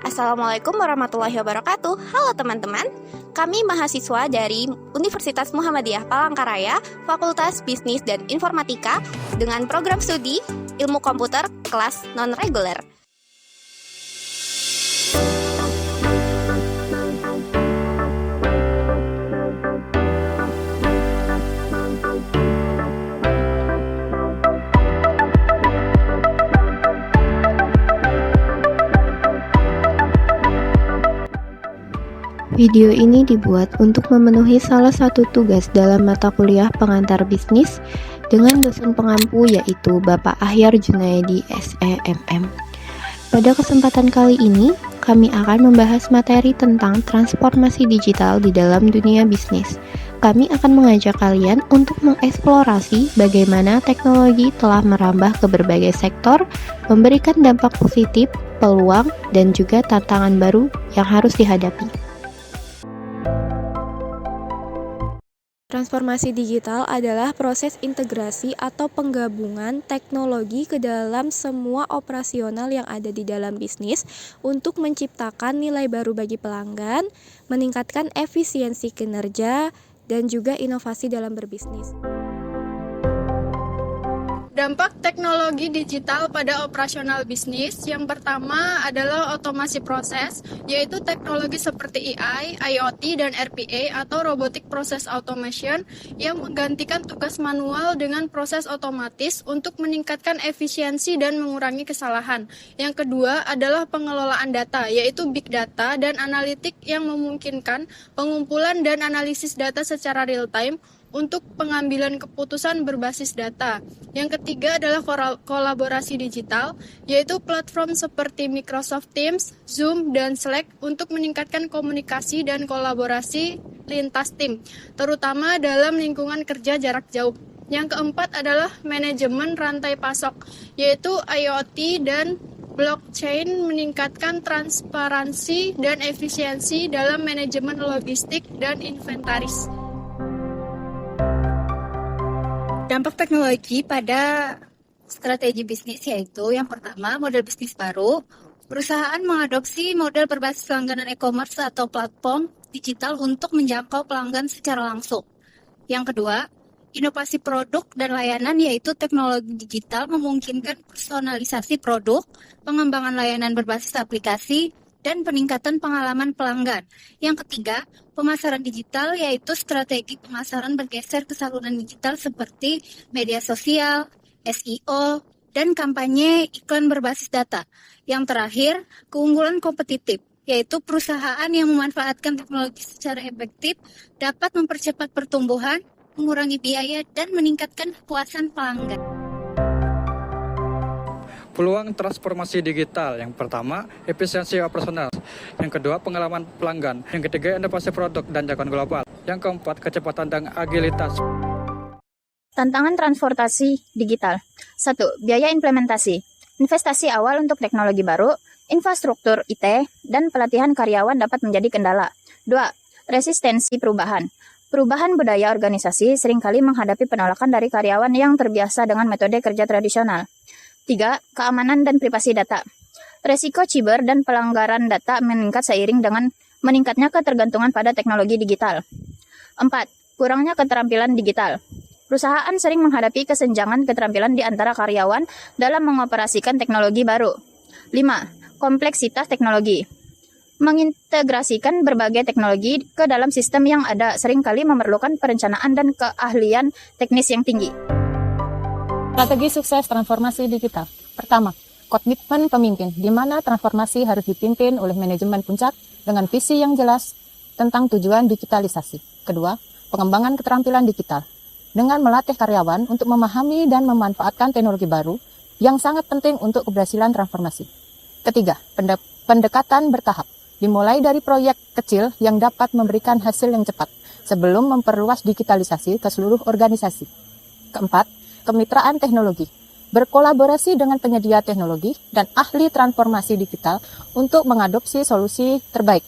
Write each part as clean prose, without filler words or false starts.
Assalamualaikum warahmatullahi wabarakatuh. Halo teman-teman, kami mahasiswa dari Universitas Muhammadiyah Palangkaraya, Fakultas Bisnis dan Informatika dengan program studi Ilmu Komputer kelas non-reguler. Video ini dibuat untuk memenuhi salah satu tugas dalam mata kuliah pengantar bisnis dengan dosen pengampu yaitu Bapak Ahyar Junaidi SEMM. Pada kesempatan kali ini, kami akan membahas materi tentang transformasi digital di dalam dunia bisnis. Kami akan mengajak kalian untuk mengeksplorasi bagaimana teknologi telah merambah ke berbagai sektor, memberikan dampak positif, peluang, dan juga tantangan baru yang harus dihadapi. Transformasi digital adalah proses integrasi atau penggabungan teknologi ke dalam semua operasional yang ada di dalam bisnis untuk menciptakan nilai baru bagi pelanggan, meningkatkan efisiensi kinerja, dan juga inovasi dalam berbisnis. Dampak teknologi digital pada operasional bisnis yang pertama adalah otomasi proses, yaitu teknologi seperti AI, IoT, dan RPA atau Robotic Process Automation yang menggantikan tugas manual dengan proses otomatis untuk meningkatkan efisiensi dan mengurangi kesalahan. Yang kedua adalah pengelolaan data, yaitu Big Data dan analitik yang memungkinkan pengumpulan dan analisis data secara real-time untuk pengambilan keputusan berbasis data. Yang ketiga adalah kolaborasi digital, yaitu platform seperti Microsoft Teams, Zoom, dan Slack untuk meningkatkan komunikasi dan kolaborasi lintas tim, terutama dalam lingkungan kerja jarak jauh. Yang keempat adalah manajemen rantai pasok, yaitu IoT dan blockchain meningkatkan transparansi dan efisiensi dalam manajemen logistik dan inventaris. Dampak teknologi pada strategi bisnis yaitu yang pertama, model bisnis baru. Perusahaan mengadopsi model berbasis langganan e-commerce atau platform digital untuk menjangkau pelanggan secara langsung. Yang kedua, inovasi produk dan layanan yaitu teknologi digital memungkinkan personalisasi produk, pengembangan layanan berbasis aplikasi, dan peningkatan pengalaman pelanggan. Yang ketiga, pemasaran digital yaitu strategi pemasaran bergeser ke saluran digital seperti media sosial, SEO, dan kampanye iklan berbasis data. Yang terakhir, keunggulan kompetitif yaitu perusahaan yang memanfaatkan teknologi secara efektif dapat mempercepat pertumbuhan, mengurangi biaya, dan meningkatkan kepuasan pelanggan. Peluang transformasi digital, yang pertama, efisiensi operasional. Yang kedua, pengalaman pelanggan. Yang ketiga, inovasi produk dan jangkauan global. Yang keempat, kecepatan dan agilitas. Tantangan transportasi digital. 1. Biaya implementasi. Investasi awal untuk teknologi baru, infrastruktur IT, dan pelatihan karyawan dapat menjadi kendala. 2. Resistensi perubahan. Perubahan budaya organisasi seringkali menghadapi penolakan dari karyawan yang terbiasa dengan metode kerja tradisional. 3. Keamanan dan privasi data. Resiko cyber dan pelanggaran data meningkat seiring dengan meningkatnya ketergantungan pada teknologi digital. 4. Kurangnya keterampilan digital. Perusahaan sering menghadapi kesenjangan keterampilan di antara karyawan dalam mengoperasikan teknologi baru. 5. Kompleksitas teknologi. Mengintegrasikan berbagai teknologi ke dalam sistem yang ada seringkali memerlukan perencanaan dan keahlian teknis yang tinggi. Strategi sukses transformasi digital. Pertama, komitmen pemimpin, di mana transformasi harus dipimpin oleh manajemen puncak dengan visi yang jelas tentang tujuan digitalisasi. Kedua, pengembangan keterampilan digital, dengan melatih karyawan untuk memahami dan memanfaatkan teknologi baru yang sangat penting untuk keberhasilan transformasi. Ketiga, pendekatan bertahap, dimulai dari proyek kecil yang dapat memberikan hasil yang cepat sebelum memperluas digitalisasi ke seluruh organisasi. Keempat, kemitraan teknologi, berkolaborasi dengan penyedia teknologi dan ahli transformasi digital untuk mengadopsi solusi terbaik.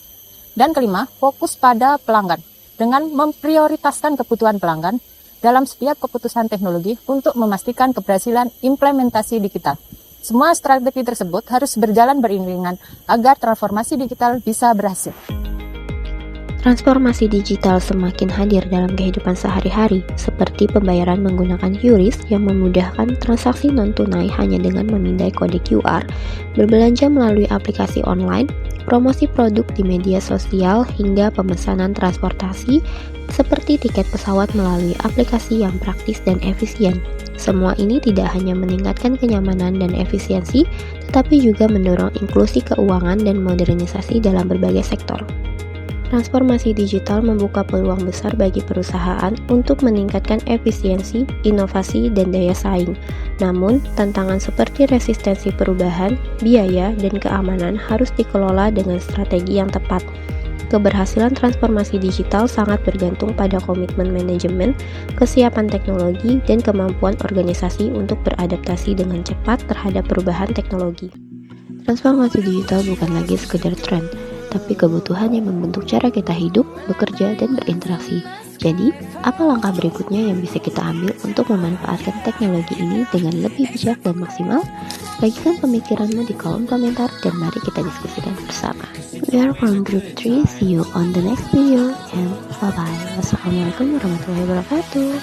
Dan kelima, fokus pada pelanggan, dengan memprioritaskan kebutuhan pelanggan dalam setiap keputusan teknologi untuk memastikan keberhasilan implementasi digital. Semua strategi tersebut harus berjalan beriringan agar transformasi digital bisa berhasil. Transformasi digital semakin hadir dalam kehidupan sehari-hari, seperti pembayaran menggunakan QRIS yang memudahkan transaksi non-tunai hanya dengan memindai kode QR, berbelanja melalui aplikasi online, promosi produk di media sosial, hingga pemesanan transportasi seperti tiket pesawat melalui aplikasi yang praktis dan efisien. Semua ini tidak hanya meningkatkan kenyamanan dan efisiensi, tetapi juga mendorong inklusi keuangan dan modernisasi dalam berbagai sektor. Transformasi digital membuka peluang besar bagi perusahaan untuk meningkatkan efisiensi, inovasi, dan daya saing. Namun, tantangan seperti resistensi perubahan, biaya, dan keamanan harus dikelola dengan strategi yang tepat. Keberhasilan transformasi digital sangat bergantung pada komitmen manajemen, kesiapan teknologi, dan kemampuan organisasi untuk beradaptasi dengan cepat terhadap perubahan teknologi. Transformasi digital bukan lagi sekedar tren, tapi kebutuhan yang membentuk cara kita hidup, bekerja, dan berinteraksi. Jadi, apa langkah berikutnya yang bisa kita ambil untuk memanfaatkan teknologi ini dengan lebih bijak dan maksimal? Bagikan pemikiranmu di kolom komentar dan mari kita diskusikan bersama. We are from Group 3, see you on the next video, and bye-bye. Wassalamualaikum warahmatullahi wabarakatuh.